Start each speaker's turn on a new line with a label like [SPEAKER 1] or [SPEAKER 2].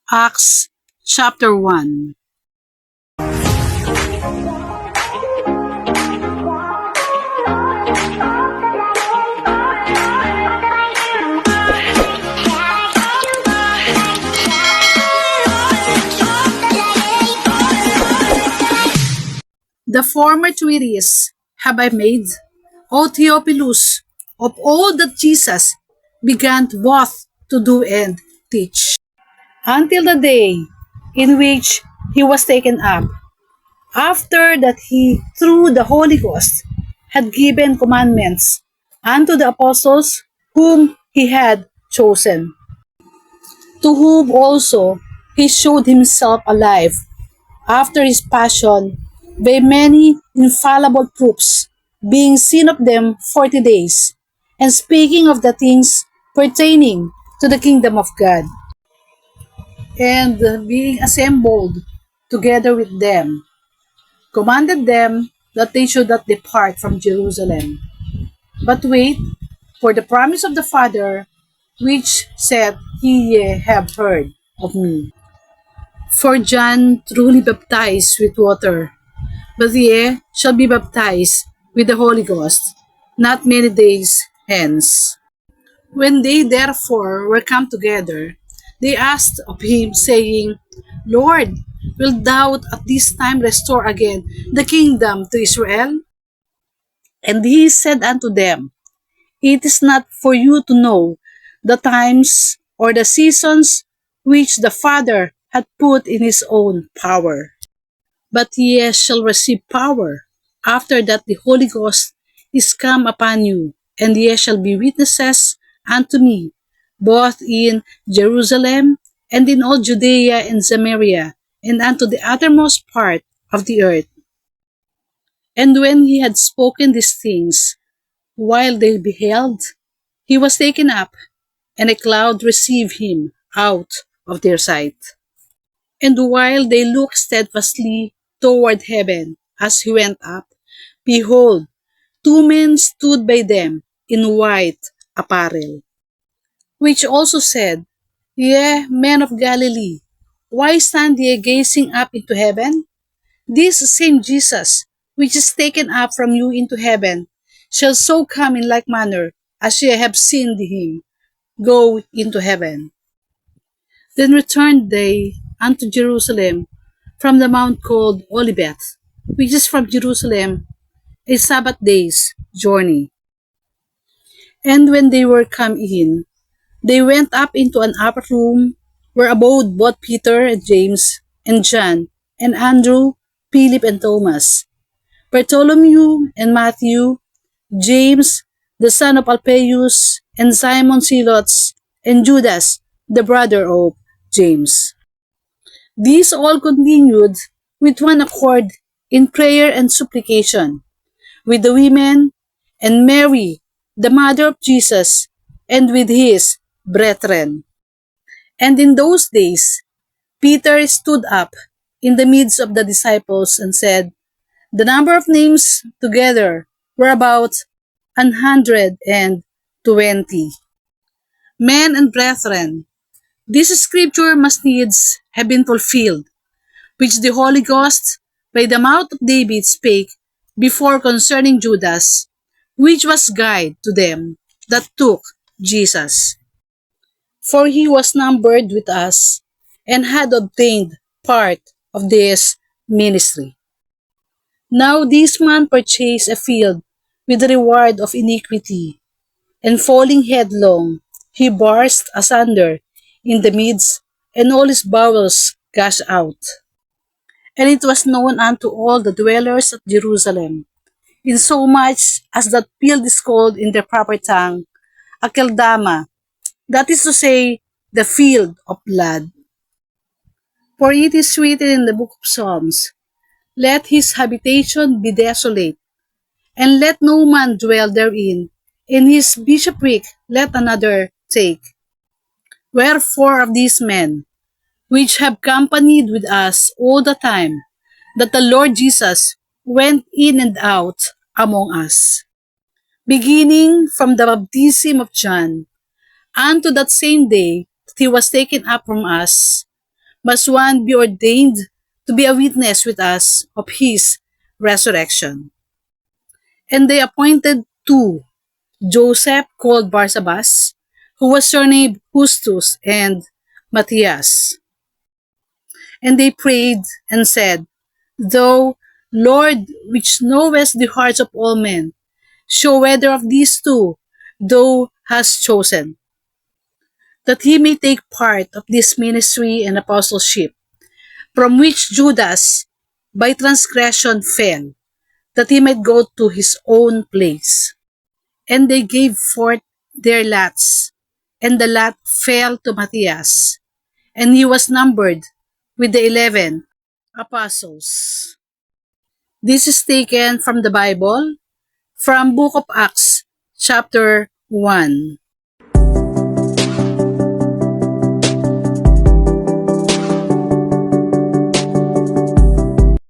[SPEAKER 1] Acts chapter 1. The former treatise have I made, O Theophilus, of all that Jesus began both to do and teach, until the day in which he was taken up, after that he, through the Holy Ghost, had given commandments unto the apostles whom he had chosen, to whom also he showed himself alive after his passion by many infallible proofs, being seen of them 40 days, and speaking of the things pertaining to the kingdom of God, and being assembled together with them, commanded them that they should not depart from Jerusalem, but wait for the promise of the Father, which said, Ye have heard of me. For John truly baptized with water, but ye shall be baptized with the Holy Ghost not many days hence. When they therefore were come together, they asked of him, saying, Lord, wilt thou at this time restore again the kingdom to Israel? And he said unto them, It is not for you to know the times or the seasons which the Father hath put in his own power. But ye shall receive power after that the Holy Ghost is come upon you, and ye shall be witnesses unto me, both in Jerusalem and in all Judea and Samaria, and unto the uttermost part of the earth. And when he had spoken these things, while they beheld, he was taken up, and a cloud received him out of their sight. And while they looked steadfastly toward heaven as he went up, behold, two men stood by them in white apparel, which also said, Ye men of Galilee, why stand ye gazing up into heaven? This same Jesus, which is taken up from you into heaven, shall so come in like manner as ye have seen him go into heaven. Then returned they unto Jerusalem from the mount called Olivet, which is from Jerusalem a Sabbath day's journey. And when they were come in, they went up into an upper room where abode both Peter and James and John and Andrew, Philip and Thomas, Bartholomew and Matthew, James the son of Alphaeus, and Simon Zelotes, and Judas the brother of James. These all continued with one accord in prayer and supplication with the women and Mary, the mother of Jesus, and with his brethren. And in those days, Peter stood up in the midst of the disciples and said, The number of names together were about 120. Men and brethren, this scripture must needs have been fulfilled, which the Holy Ghost by the mouth of David spake before concerning Judas, which was guide to them that took Jesus. For he was numbered with us, and had obtained part of this ministry. Now this man purchased a field with the reward of iniquity, and falling headlong, he burst asunder in the midst, and all his bowels gushed out. And it was known unto all the dwellers at Jerusalem, insomuch as that field is called in their proper tongue Akeldama, that is to say, the field of blood. For it is written in the book of Psalms, Let his habitation be desolate, and let no man dwell therein. In his bishopric let another take. Wherefore of these men, which have companied with us all the time that the Lord Jesus went in and out among us, beginning from the baptism of John, unto that same day that he was taken up from us, must one be ordained to be a witness with us of his resurrection. And they appointed two, Joseph called Barsabas, who was surnamed Justus, and Matthias. And they prayed and said, Thou, Lord, which knowest the hearts of all men, show whether of these two thou hast chosen, that he may take part of this ministry and apostleship, from which Judas by transgression fell, that he might go to his own place. And they gave forth their lots, and the lot fell to Matthias, and he was numbered with the 11 apostles. This is taken from the Bible, from Book of Acts, chapter 1.